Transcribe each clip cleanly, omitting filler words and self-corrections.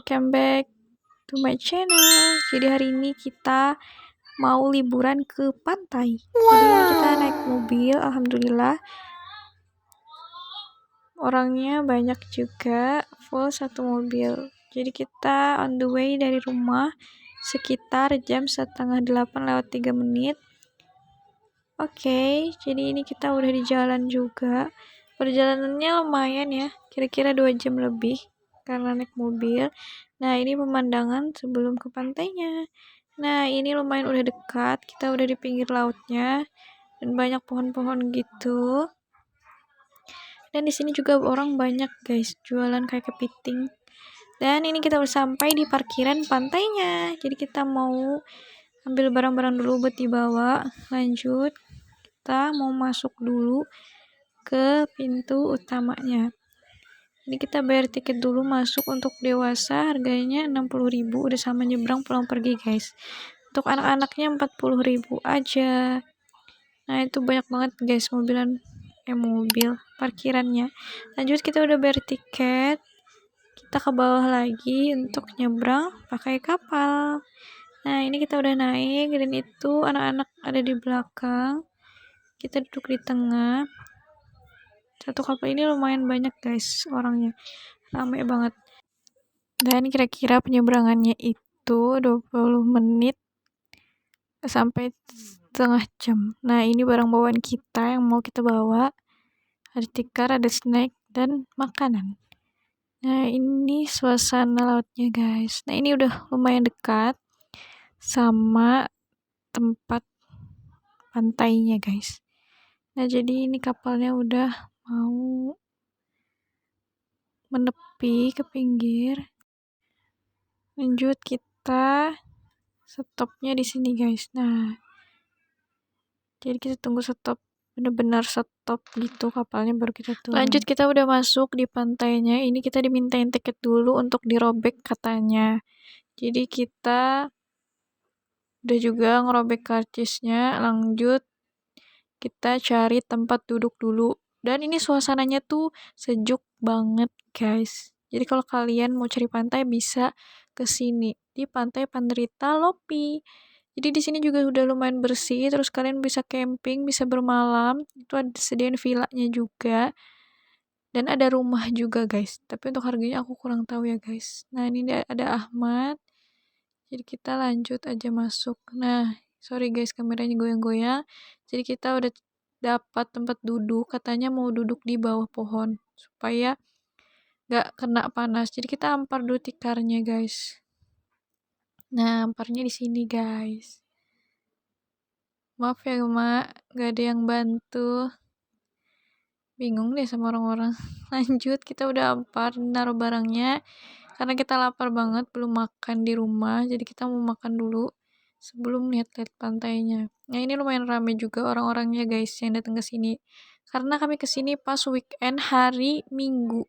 welcome back to my channel. Jadi hari ini kita mau liburan ke pantai. Jadi kita naik mobil, alhamdulillah. Orangnya banyak juga, full satu mobil. Jadi kita on the way dari rumah sekitar jam 7:30 lewat 3 menit. Oke, jadi ini kita udah di jalan juga. Perjalanannya lumayan ya, kira-kira 2 jam lebih karena naik mobil. Nah, ini pemandangan sebelum ke pantainya. Nah, ini lumayan udah dekat, kita udah di pinggir lautnya dan banyak pohon-pohon gitu. Dan di sini juga orang banyak, guys, jualan kayak kepiting. Dan ini kita udah sampai di parkiran pantainya. Jadi kita mau ambil barang-barang dulu buat dibawa. Lanjut, kita mau masuk dulu ke pintu utamanya. Ini kita bayar tiket dulu masuk. Untuk dewasa harganya 60.000, udah sama nyebrang pulang pergi, guys. Untuk anak-anaknya 40.000 aja. Nah, itu banyak banget, guys, mobil parkirannya. Lanjut, kita udah bayar tiket. Kita ke bawah lagi untuk nyebrang pakai kapal. Nah, ini kita udah naik dan itu anak-anak ada di belakang. Kita duduk di tengah. Satu kapal ini lumayan banyak, guys, orangnya. Ramai banget. Dan kira-kira penyeberangannya itu 20 menit sampai setengah jam. Nah, ini barang bawaan kita yang mau kita bawa. Ada tikar, ada snack, dan makanan. Nah, ini suasana lautnya, guys. Nah, ini udah lumayan dekat sama tempat pantainya, guys. Nah, jadi ini kapalnya udah mau menepi ke pinggir. Lanjut, kita stopnya di sini, guys. Nah, jadi kita tunggu stop, bener-bener stop gitu kapalnya baru kita turun. Lanjut, kita udah masuk di pantainya. Ini kita dimintain tiket dulu untuk dirobek katanya. Jadi kita udah juga ngerobek karcisnya. Lanjut, kita cari tempat duduk dulu. Dan ini suasananya tuh sejuk banget, guys. Jadi kalau kalian mau cari pantai bisa ke sini di Pantai Panderita Lopi. Jadi di sini juga udah lumayan bersih, terus kalian bisa camping, bisa bermalam. Itu ada sediain villanya juga. Dan ada rumah juga, guys. Tapi untuk harganya aku kurang tahu ya, guys. Nah, ini ada Ahmad. Jadi kita lanjut aja masuk. Nah, sorry guys, kameranya goyang-goyang. Jadi kita udah dapat tempat duduk. Katanya mau duduk di bawah pohon supaya gak kena panas. Jadi kita ampar dulu tikarnya, guys. Nah, amparnya di sini, guys. Maaf ya, Mak, gak ada yang bantu. Bingung deh sama orang-orang. Lanjut, kita udah ampar, naruh barangnya. Karena kita lapar banget, belum makan di rumah. Jadi kita mau makan dulu sebelum lihat-lihat pantainya. Nah, ini lumayan rame juga orang-orangnya, guys, yang datang ke sini. Karena kami ke sini pas weekend hari Minggu.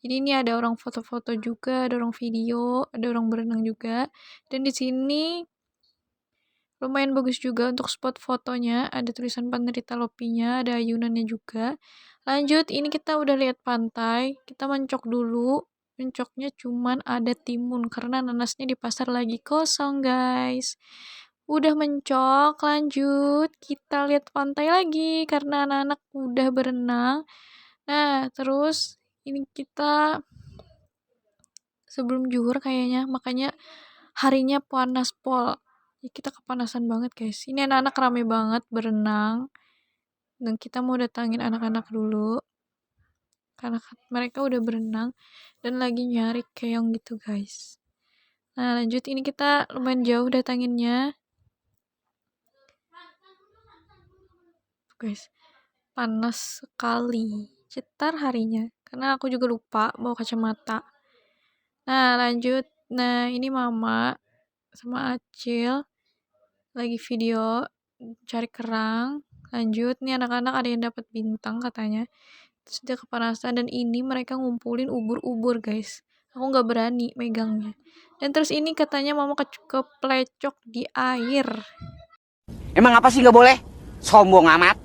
Jadi ini ada orang foto-foto juga, ada orang video, ada orang berenang juga. Dan di sini lumayan bagus juga untuk spot fotonya. Ada tulisan Panderita Lopinya, ada ayunannya juga. Lanjut, ini kita udah lihat pantai. Kita mencok dulu. Mencoknya cuman ada timun karena nanasnya di pasar lagi kosong, guys. Udah mencok, lanjut kita lihat pantai lagi karena anak-anak udah berenang. Nah, terus ini kita sebelum zuhur kayaknya, makanya harinya panas pol. Ya, kita kepanasan banget, guys. Ini anak-anak rame banget berenang. Dan kita mau datangin anak-anak dulu. Karena mereka udah berenang dan lagi nyari keong gitu, guys. Nah, lanjut, ini kita lumayan jauh datanginnya. Tuh, guys, panas sekali, cetar harinya karena aku juga lupa bawa kacamata. Nah, lanjut. Nah, ini mama sama Acil lagi video cari kerang. Lanjut, nih anak-anak ada yang dapat bintang katanya. Terus dia kepanasan dan ini mereka ngumpulin ubur-ubur, guys. Aku nggak berani megangnya. Dan terus ini katanya mama keplecok di air. Emang apa sih nggak boleh? Sombong amat.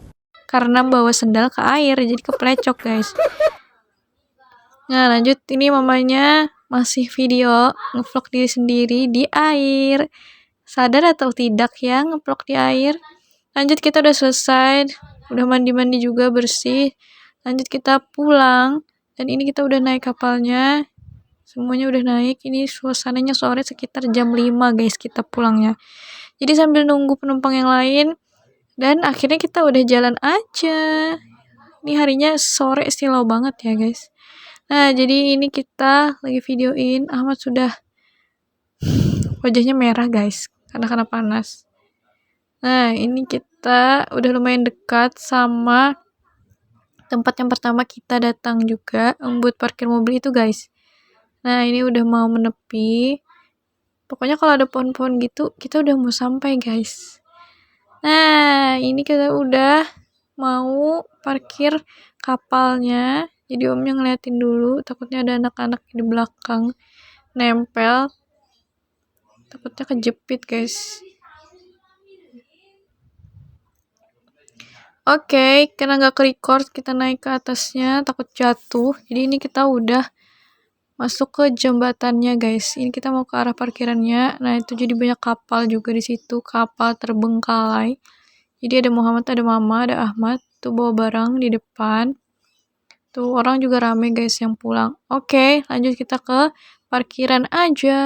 Karena bawa sendal ke air jadi keplecok, guys. Nah, lanjut, ini mamanya masih video ngevlog diri sendiri di air. Sadar atau tidak ya ngevlog di air? Lanjut, kita udah selesai, udah mandi-mandi juga bersih. Lanjut kita pulang, dan ini kita udah naik kapalnya. Semuanya udah naik. Ini suasananya sore sekitar jam 5 guys kita pulangnya. Jadi sambil nunggu penumpang yang lain, dan akhirnya kita udah jalan aja. Ini harinya sore silau banget ya guys. Nah, jadi ini kita lagi videoin. Ahmad sudah wajahnya merah guys, karena panas. Nah, ini kita udah lumayan dekat sama tempat yang pertama kita datang juga, buat parkir mobil itu guys. Nah, ini udah mau menepi. Pokoknya kalau ada pohon-pohon gitu, kita udah mau sampai guys. Nah, ini kita udah mau parkir kapalnya. Jadi omnya ngeliatin dulu, takutnya ada anak-anak di belakang nempel. Takutnya kejepit guys. Oke, karena nggak ke-record, kita naik ke atasnya, takut jatuh. Jadi ini kita udah masuk ke jembatannya guys. Ini kita mau ke arah parkirannya. Nah, itu jadi banyak kapal juga di situ, kapal terbengkalai. Jadi ada Muhammad, ada Mama, ada Ahmad. Tuh bawa barang di depan. Tuh orang juga rame guys yang pulang. Oke, lanjut kita ke parkiran aja.